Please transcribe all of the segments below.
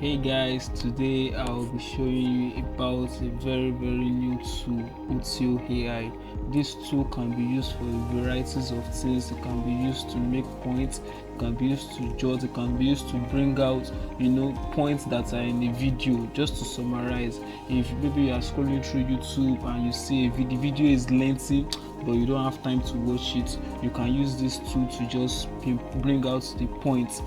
Hey guys, today I'll be showing you about a very new tool, OTIO AI. This tool can be used for varieties of things. It can be used to make points, it can be used to jot, it can be used to bring out points that are in a video. Just to summarize, if maybe you are scrolling through YouTube and you see a video is lengthy but you don't have time to watch it, you can use this tool to just bring out the points.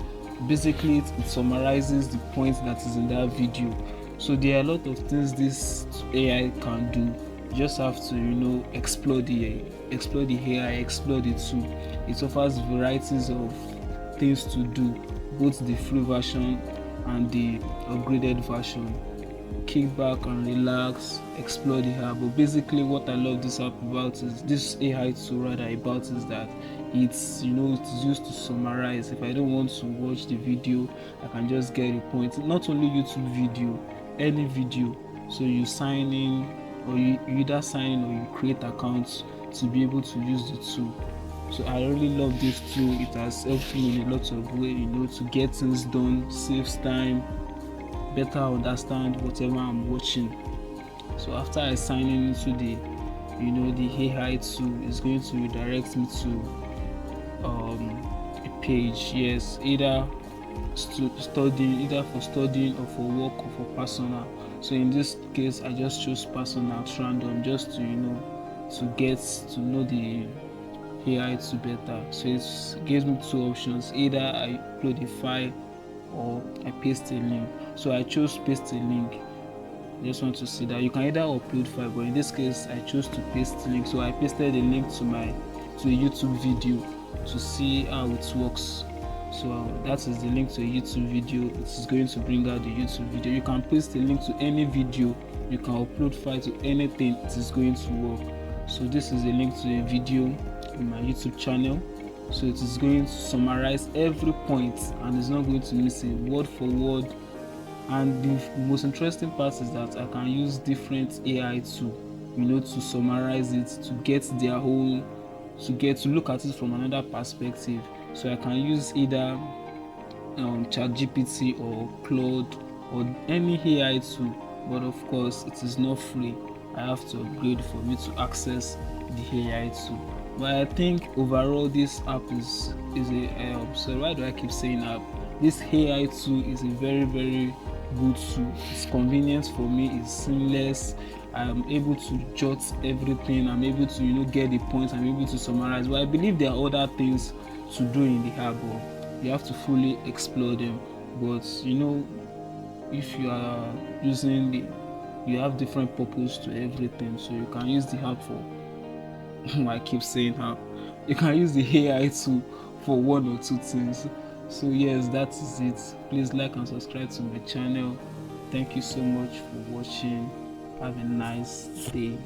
Basically it summarizes the point that is in that video. So there are a lot of things this AI can do. You just have to explore the AI, explore the tool. It offers varieties of things to do, both the free version and the upgraded version. Kick back and relax, explore the app. But basically what I love this app about is this AI tool rather about is that it's it's used to summarize. If I don't want to watch the video, I can just get a point. Not only YouTube video, any video. So you sign in, or you either sign in or you create accounts to be able to use the tool. So I really love this tool. It has helped me in a lot of ways, to get things done, saves time, better understand whatever I'm watching. So after I sign in into the AI tool, is going to redirect me to a page. Yes, either either for studying or for work or for personal. So in this case, I just choose personal at random, just to get to know the AI tool better. So it gives me two options: either I upload a file or I paste a link. So I chose paste a link. I just want to see that you can either upload file, but in this case I chose to paste link. So I pasted a link to a YouTube video to see how it works. So that is the link to a YouTube video. It is going to bring out the YouTube video. You can paste a link to any video, you can upload file to anything, it is going to work. So this is a link to a video in my YouTube channel. So it is going to summarize every point and it's not going to miss a word for word. And the most interesting part is that I can use different AI to summarize it, to get their whole, to look at it from another perspective. So I can use either ChatGPT or Claude or any AI tool, but of course it is not free. I have to upgrade for me to access the AI tool. But I think overall this app is a so why do I keep saying app? This AI tool is a very good tool. It's convenient for me, it's seamless. I'm able to jot everything, I'm able to get the points, I'm able to summarize. But I believe there are other things to do in the app, but you have to fully explore them. But if you are using you have different purpose to everything, so you can use the app for I keep saying app, you can use the AI tool for one or two things. So yes, that is it. Please like and subscribe to my channel. Thank you so much for watching. Have a nice day.